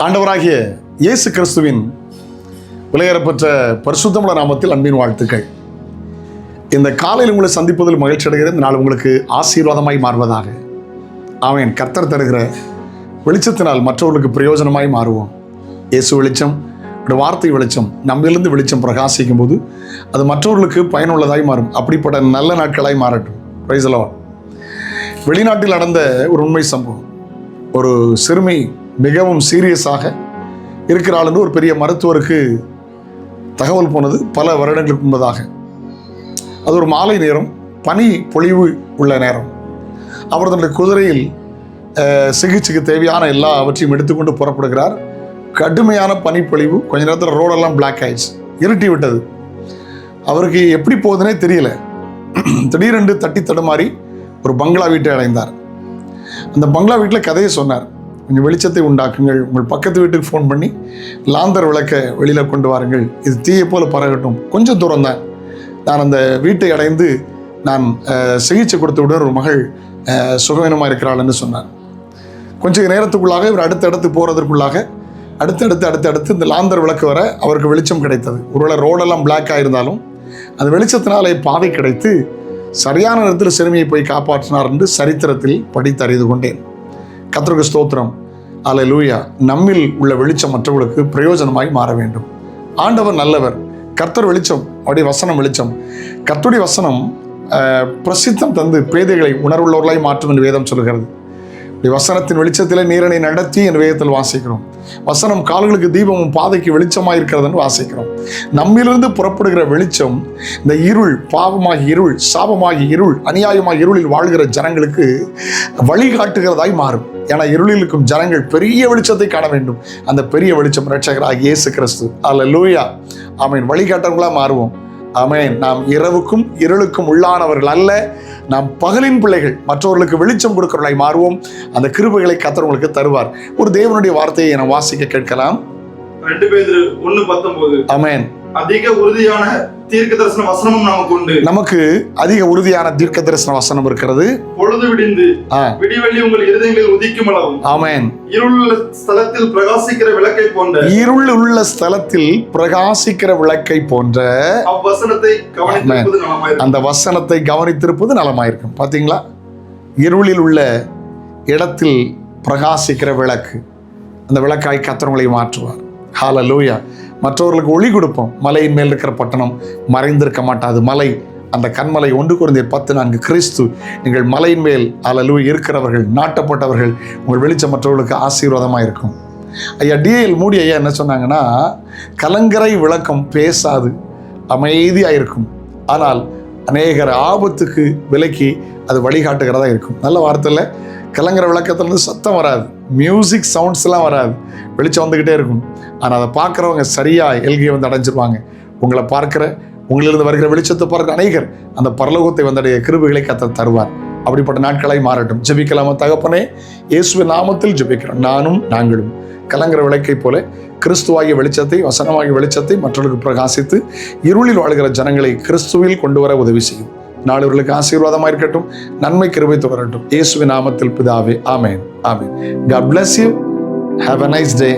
ஆண்டவராகிய இயேசு கிறிஸ்துவின் விலையேறப்பெற்ற பரிசுத்தமுள்ள நாமத்தில் அன்பின் வாழ்த்துக்கள். இந்த காலையில் உங்களை சந்திப்பதில் மகிழ்ச்சி அடைகிறேன். இந்த நாள் உங்களுக்கு ஆசீர்வாதமாய் மாறுவதாக. ஆமென். கர்த்தர் தருகிற வெளிச்சத்தினால் மற்றவர்களுக்கு பிரயோஜனமாய் மாறுவோம். இயேசு வெளிச்சம், வார்த்தை வெளிச்சம், நம்மிலிருந்து வெளிச்சம் பிரகாசிக்கும் போது அது மற்றவர்களுக்கு பயனுள்ளதாய் மாறும். அப்படிப்பட்ட நல்ல நாட்களாய் மாறட்டும். Praise the Lord. வெளிநாட்டில் நடந்த ஒரு உண்மை சம்பவம். ஒரு சிறுமி மிகவும் சீரியஸாக இருக்கிறாள்னு ஒரு பெரிய மருத்துவருக்கு தகவல் போனது பல வருடங்களுக்கு முன்பதாக. அது ஒரு மாலை நேரம், பனி பொழிவு உள்ள நேரம். அவர் தன்னுடைய குதிரையில் சிகிச்சைக்கு தேவையான எல்லாவற்றையும் எடுத்துக்கொண்டு புறப்படுகிறார். கடுமையான பனிப்பொழிவு. கொஞ்ச நேரத்தில் ரோடெல்லாம் பிளாக் ஆயிடுச்சு, இருட்டி விட்டது. அவருக்கு எப்படி போகுதுன்னே தெரியல. திடீரென்று தட்டி தடுமாறி ஒரு பங்களா வீட்டை அடைந்தார். அந்த பங்களா வீட்டில் கதையை சொன்னார். கொஞ்சம் வெளிச்சத்தை உண்டாக்குங்கள், உங்கள் பக்கத்து வீட்டுக்கு ஃபோன் பண்ணி லாந்தர் விளக்க வெளியில் கொண்டு வாருங்கள், இது தீயை போல பரகட்டும். கொஞ்சம் தூரம் தான், நான் அந்த வீட்டை அடைந்து நான் சிகிச்சை கொடுத்து விட ஒரு மகள் சுகவீனமாக இருக்கிறாள்னு சொன்னார். கொஞ்சம் நேரத்துக்குள்ளாக இவர் அடுத்தடுத்து போகிறதுக்குள்ளாக அடுத்தடுத்து இந்த லாந்தர் விளக்கு வர அவருக்கு வெளிச்சம் கிடைத்தது. ஒருவேளை ரோடெல்லாம் பிளாக் ஆகிருந்தாலும் அந்த வெளிச்சத்தினாலே பாதை கிடைத்து சரியான நேரத்தில் சிறுமியை போய் காப்பாற்றினார் என்று சரித்திரத்தில் படித்து அறிந்து கொண்டேன். கர்த்தருக்கு ஸ்தோத்திரம். அல்லேலூயா. நம்மில் உள்ள வெளிச்சம் மற்றவர்களுக்கு பிரயோஜனமாய் மாற வேண்டும். ஆண்டவர் நல்லவர். கர்த்தர் வெளிச்சம், அவருடைய வசனம் வெளிச்சம். கர்த்தருடைய வசனம் பிரசித்தம் தந்து பேதைகளை உணர்வுள்ளவர்களாய் மாற்றும் என்று வேதம் சொல்கிறது. வசனத்தின் வெளிச்சத்திலே நீரனை நடத்தி என் வேதத்தில் வாசிக்கிறோம். வசனம் கால்களுக்கு தீபமும் பாதைக்கு வெளிச்சமாக இருக்கிறதுன்னு வாசிக்கிறோம். நம்மிலிருந்து புறப்படுகிற வெளிச்சம் இந்த இருள், பாவமாகி இருள், சாபமாகி இருள், அநியாயமாகி இருளில் வாழ்கிற ஜனங்களுக்கு வழிகாட்டுகிறதாய் மாறும். ஏன்னா இருளில் இருக்கும் ஜனங்கள் பெரிய வெளிச்சத்தை காண வேண்டும். அந்த பெரிய வெளிச்சம் இரட்சகராகிய இயேசு கிறிஸ்து. அல்லேலூயா. ஆமென். வழிகாட்டவர்களாக மாறுவோம். ஆமென். நாம் இரவுக்கும் இருளுக்கும் உள்ளானவர்கள் அல்ல, நாம் பகலின் பிள்ளைகள். மற்றவர்களுக்கு வெளிச்சம் கொடுக்கிறவர்களாய் மாறுவோம். அந்த கிருபைகளை கர்த்தர் உங்களுக்கு தருவார். ஒரு தேவனுடைய வார்த்தையை என வாசிக்க கேட்கலாம். 2 பேதுரு 1:19. ஆமென். அதிக உறுதியான தீர்க்க தரிசன வசனமும் நமக்கு உண்டு. நமக்கு அதிக உறுதியான தீர்க்க தரிசன வசனம் இருக்கிறது. பொழுது விடிந்து விடிவெள்ளி உங்கள் இருதயங்களில் உதிக்கும் அளவும். ஆமென். இருளுள்ள ஸ்தலத்தில் பிரகாசிக்கிற விளக்கை போன்ற, இருள் உள்ள ஸ்தலத்தில் பிரகாசிக்கிற விளக்கை போன்ற அவ்வசனத்தை கவனித்திருப்பது நலமாயிருக்கும். அந்த வசனத்தை கவனித்திருப்பது நலமாயிருக்கும். பார்த்தீங்களா? இருளில் உள்ள இடத்தில் பிரகாசிக்கிற விளக்கு, அந்த விளக்காய் கர்த்தர் மாற்றுவார். ஹல்லேலூயா. மற்றவர்களுக்கு ஒளி கொடுப்போம். மலையின் மேல் இருக்கிற பட்டணம் மறைந்திருக்க மாட்டாது. மலை, அந்த கண்மலை 1 கொரிந்தியர் 10:4. கிறிஸ்து நீங்கள் மலையின் மேல் ஹல்லேலூயா இருக்கிறவர்கள், நாட்டப்பட்டவர்கள். உங்கள் வெளிச்சம் மற்றவர்களுக்கு ஆசீர்வாதமாக இருக்கும். ஐயா D.L. மூடி ஐயா என்ன சொன்னாங்கன்னா, கலங்கரை விளக்கம் பேசாது, அமைதியாக இருக்கும். ஆனால் அநேகர் ஆபத்துக்கு விலக்கி அது வழிகாட்டுகிறதா இருக்கும். நல்ல வார்த்தையில் கலங்கரை விளக்கத்துலேருந்து சத்தம் வராது, மியூசிக் சவுண்ட்ஸ்லாம் வராது, வெளிச்சம் வந்துக்கிட்டே இருக்கும். ஆனால் அதை பார்க்குறவங்க சரியாக எல்கையை வந்து அடைஞ்சிருவாங்க. உங்களை பார்க்குற, உங்களிலிருந்து வருகிற வெளிச்சத்தை பார்க்குற அநேகர் அந்த பரலோகத்தை வந்தடைய கிருபைகளை கர்த்தர் தருவார். அப்படிப்பட்ட நாட்களாய் மாறட்டும். ஜெபிக்கலாமா? தகப்பனே, இயேசுவின் நாமத்தில் ஜெபிக்கிறோம். நாங்களும் கலங்கரை விளக்கை போல கிறிஸ்துவாகிய வெளிச்சத்தை, வசனமாகிய வெளிச்சத்தை மற்றவர்களுக்கு பிரகாசித்து இருளில் வாழ்கிற ஜனங்களை கிறிஸ்துவில் கொண்டு வர உதவி செய்யும். நாளவர்களுக்கு ஆசீர்வாதமாக இருக்கட்டும். நன்மை கிருபை தொடரட்டும். இயேசுவின் நாமத்தில் பிதாவே. ஆமென். ஆமென். God bless you. Have a nice day.